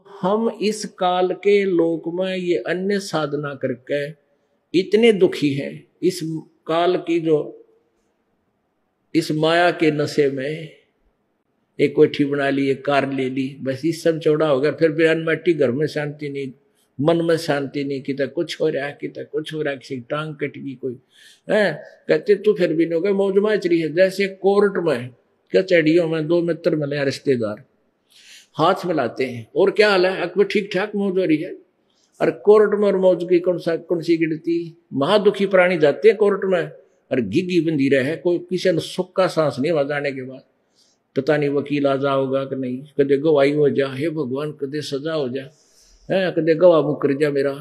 हम इस काल के लोक में ये अन्य साधना करके इतने दुखी हैं। इस काल की जो इस माया के नशे में एक कोठी बना ली, एक कार ले ली, बस इस सब चौड़ा हो गया। फिर अनमट्टी घर में शांति नहीं, मन में शांति नहीं, कितना कुछ हो रहा है, कितना कुछ हो रहा है, किसी की टांग कट गई कोई है, कहते तू फिर भी नहीं होगा, मौज माच रही है। जैसे कोर्ट में कचहरियों में दो मित्र मिले रिश्तेदार, हाथ मिलाते हैं और क्या हाल है, अकबर ठीक ठाक मौज हो रही है। और कोर्ट में और मौज की कौन सी गिनती। महादुखी प्राणी जाते हैं कोर्ट में और घिघी बंधी रहे, कोई किसी ने सुख का सांस नहीं हुआ जाने के बाद। पता नहीं वकील आ जाओगा कि नहीं, कदे गवाही हो जा, हे भगवान कदे सजा हो जा, है कदे गवाह मुकर जा मेरा।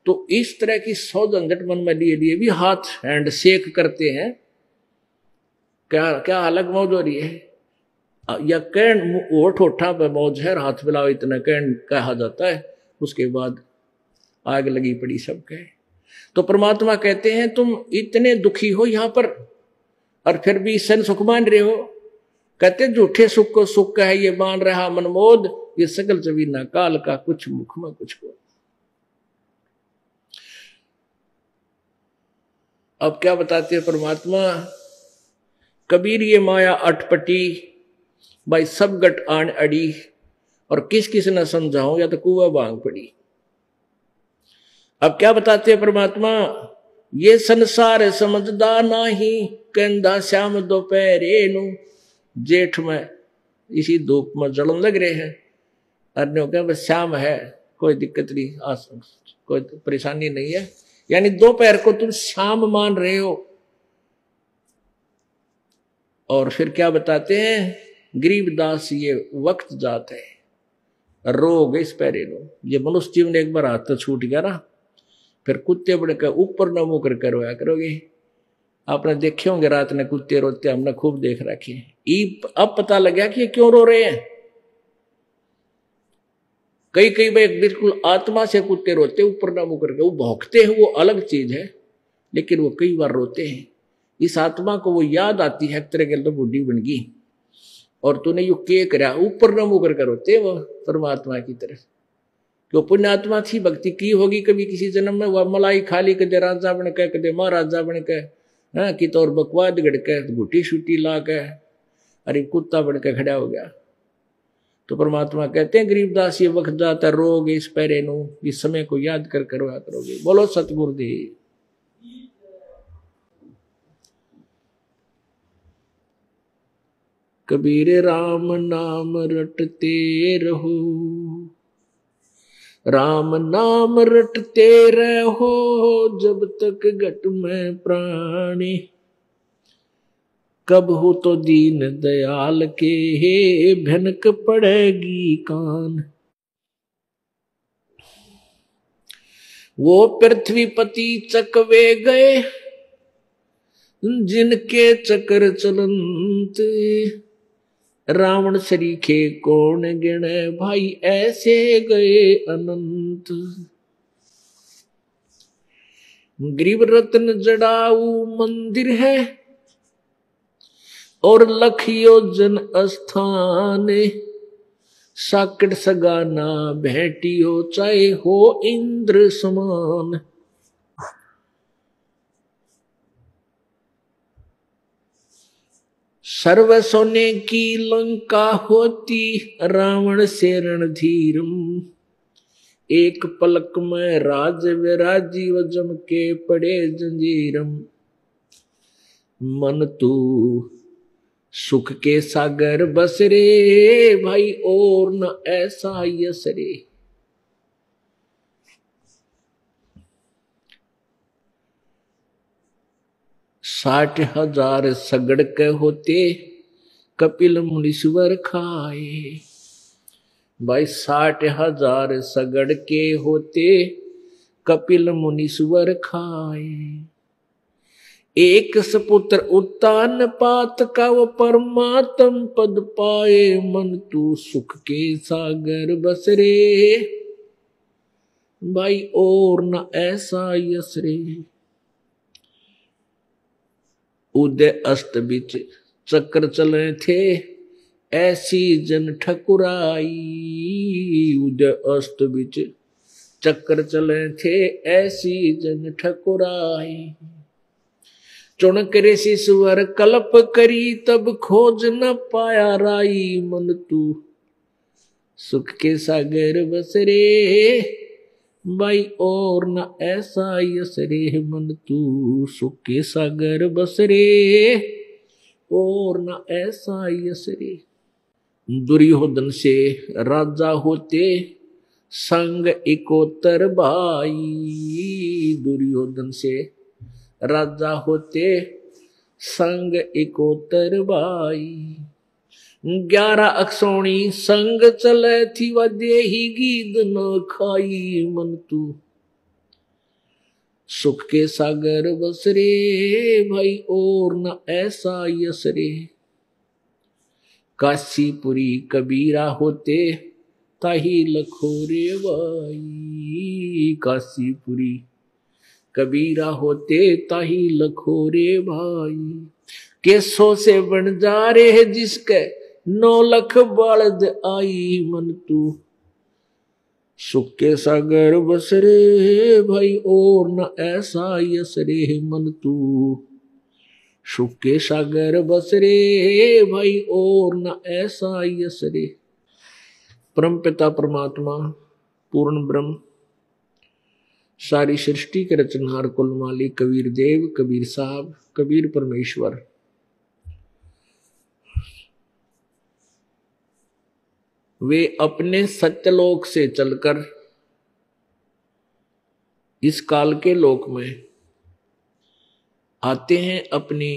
तो इस तरह की 100 झंझट मन में लिए भी हाथ हैंड शेक करते हैं। क्या क्या अलग मौज हो रही है, या कैन ठोठा पे मौज है, हाथ मिलाओ इतना कैन कहा जाता है, उसके बाद आग लगी पड़ी सबके। तो परमात्मा कहते हैं तुम इतने दुखी हो यहां पर और फिर भी सन सुख मान रहे हो। कहते झूठे सुख को सुख है ये मान रहा मनमोद, ये सकल जवीना काल का कुछ मुख में कुछ को। अब क्या बताते हैं परमात्मा, कबीर ये माया अटपटी भाई सब गट आन अड़ी, और किस किस न समझाऊं या तो कुआ बांग पड़ी। अब क्या बताते हैं परमात्मा, ये संसार समझदा नाही, कंधा श्याम दोपहरे नु। जेठ में इसी धूप में जलन लग रहे हैं, अन्यों क्या बस श्याम है, कोई दिक्कत नहीं, कोई परेशानी नहीं है, यानी दोपहर को तुम शाम मान रहे हो। और फिर क्या बताते हैं, गरीबदास ये वक्त जात है, रोग इस पैरे लो। ये मनुष्य जीवन एक बार हाथ तो छूट गया ना, फिर कुत्ते बड़े का ऊपर न मुंह कर रोया करोगे। आपने देखे होंगे रात ने कुत्ते रोते, हमने खूब देख रखे। अब पता लगा कि ये क्यों रो रहे हैं। कई कई बार बिल्कुल आत्मा से कुत्ते रोते ऊपर न मुंह करके, वो भौंकते हैं वो अलग चीज है, लेकिन वो कई बार रोते हैं। इस आत्मा को वो याद आती है तरह के तो बुढ़ी बन गई और तूने यू के करा, ऊपर न मुंह करके रोते वो परमात्मा की तरफ। क्यों पुण्यात्मा थी, भक्ति की होगी कभी किसी जन्म में, वह मलाई खाली कदे राजा बन के कदे महाराजा बन के, हाँ कि तो और बकवाद गड़ के घुटी छुटी ला के अरे कुत्ता बन के खड़ा हो गया। तो परमात्मा कहते हैं गरीबदास ये वक्त जाता रोग इस पैरे नु, इस समय को याद कर करवा करोगे। बोलो सतगुरुदेव। कबीर राम नाम रटते रहो, राम नाम रटते रहो, जब तक घट में प्राणी, कब हो तो दीन दयाल के भनक पड़ेगी कान। वो पृथ्वीपति चकवे गए, जिनके चक्र चलंत, रावण सरीखे कौन गिने, भाई ऐसे गए अनंत। गरीब रत्न जड़ाऊ मंदिर है, और लख योजन स्थान, साकट सगाना भेटियो, चाहे हो इंद्र समान। सर्व सोने की लंका होती, रावण से रणधीरम, एक पलक में राज विराजीव, जम के पड़े जंजीरम। मन तू सुख के सागर बस रे, भाई और न ऐसा यस रे। साठ हजार सगड़ के होते, कपिल मुनीश्वर खाए। भाई 60,000 सगड़ के होते, कपिल मुनीश्वर खाए। एक सपुत्र उत्तान पात का, वो परमात्म पद पाए। मन तू सुख के सागर बस रे, भाई और न ऐसा यस रे। उदय अस्त बीच चक्र चले थे, ऐसी जन ठकुराई। उदय अस्त बिच चक्कर चले थे, ऐसी जन ठकुराई। चुणक ऋषि सुअर कल्प करी, तब खोज न पाया राई। मन तू सुख के सागर बस रे, भाई और न ऐसा यस रे। मन तू सुख के सागर बस रे, और न ऐसा यस रे। दुर्योधन से राजा होते, संग इकोतर भाई। दुर्योधन से राजा होते, संग इकोतर भाई। 11 अक्षौणी संग चले थी, व देही गीद न खाई। मन तू सुख के सागर बस रे, भाई और न ऐसा यस रे। काशीपुरी कबीरा होते, ताही लखोरे भाई। काशीपुरी कबीरा होते, ताही लखोरे भाई। केसों से बन जा रे जिसके 9 लाख बलद आई। मन तू सुख के सागर बस रे, भाई और न ऐसा यस रे। मन तू सुख के सागर बस रे, भाई और न ऐसा यस रे। परम पिता परमात्मा पूर्ण ब्रह्म, सारी सृष्टि के रचनहार कुल मालिक कबीर देव, कबीर साहब, कबीर परमेश्वर, वे अपने सत्यलोक से चलकर इस काल के लोक में आते हैं, अपनी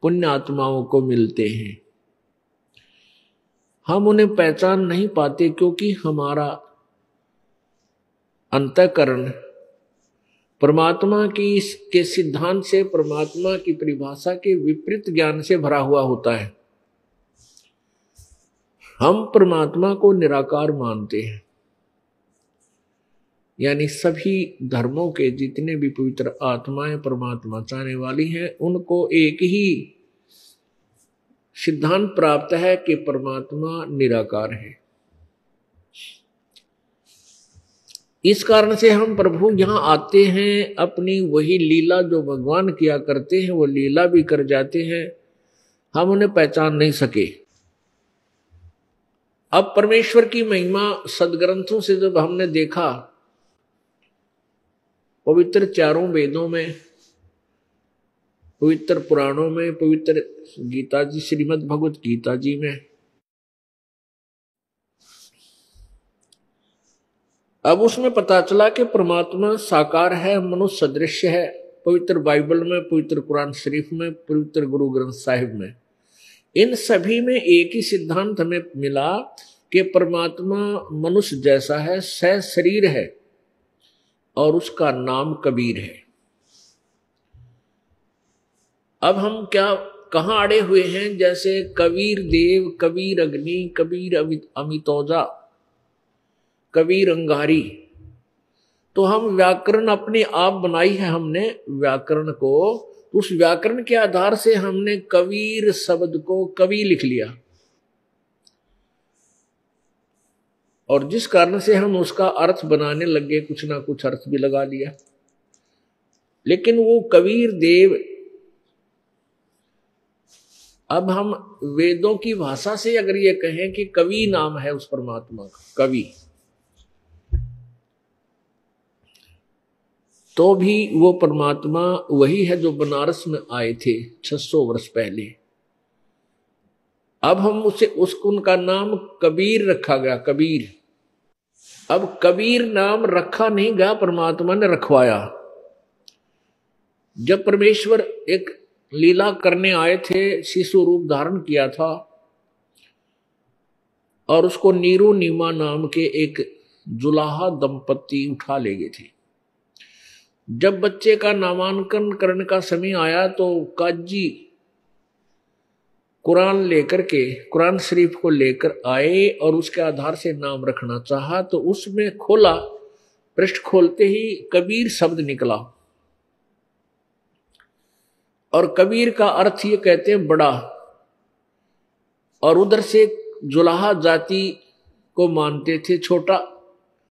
पुण्य आत्माओं को मिलते हैं। हम उन्हें पहचान नहीं पाते क्योंकि हमारा अंतःकरण परमात्मा की के सिद्धांत से, परमात्मा की परिभाषा के विपरीत ज्ञान से भरा हुआ होता है। हम परमात्मा को निराकार मानते हैं, यानी सभी धर्मों के जितने भी पवित्र आत्माएं परमात्मा चाहने वाली हैं, उनको एक ही सिद्धांत प्राप्त है कि परमात्मा निराकार है। इस कारण से हम प्रभु यहां आते हैं, अपनी वही लीला जो भगवान किया करते हैं वो लीला भी कर जाते हैं, हम उन्हें पहचान नहीं सके। अब परमेश्वर की महिमा सदग्रंथों से जब हमने देखा, पवित्र चारों वेदों में, पवित्र पुराणों में, पवित्र गीता जी, श्रीमद् भगवत गीता जी में, अब उसमें पता चला कि परमात्मा साकार है, मनुष्य सदृश्य है। पवित्र बाइबल में, पवित्र कुरान शरीफ में, पवित्र गुरु ग्रंथ साहिब में, इन सभी में एक ही सिद्धांत हमें मिला कि परमात्मा मनुष्य जैसा है, सह शरीर है और उसका नाम कबीर है। अब हम कहां अड़े हुए हैं? जैसे कबीर देव, कबीर अग्नि, कबीर अमितौजा, कबीर अंगारी। तो हम व्याकरण अपने आप बनाई है हमने व्याकरण को, उस व्याकरण के आधार से हमने कबीर शब्द को कवि लिख लिया, और जिस कारण से हम उसका अर्थ बनाने लगे, कुछ ना कुछ अर्थ भी लगा लिया। लेकिन वो कबीर देव, अब हम वेदों की भाषा से अगर ये कहें कि कवि नाम है उस परमात्मा का, कवि, तो भी वो परमात्मा वही है जो बनारस में आए थे 600 वर्ष पहले। अब हम उनका नाम कबीर रखा गया, कबीर। अब कबीर नाम रखा नहीं गया, परमात्मा ने रखवाया। जब परमेश्वर एक लीला करने आए थे, शिशु रूप धारण किया था और उसको नीरू नीमा नाम के एक जुलाहा दंपत्ति उठा ले गए थे। जब बच्चे का नामांकन करने का समय आया तो काजी कुरान शरीफ को लेकर आए और उसके आधार से नाम रखना चाहा, तो उसमें खोला, पृष्ठ खोलते ही कबीर शब्द निकला। और कबीर का अर्थ ये कहते हैं बड़ा। और उधर से जुलाहा जाति को मानते थे, छोटा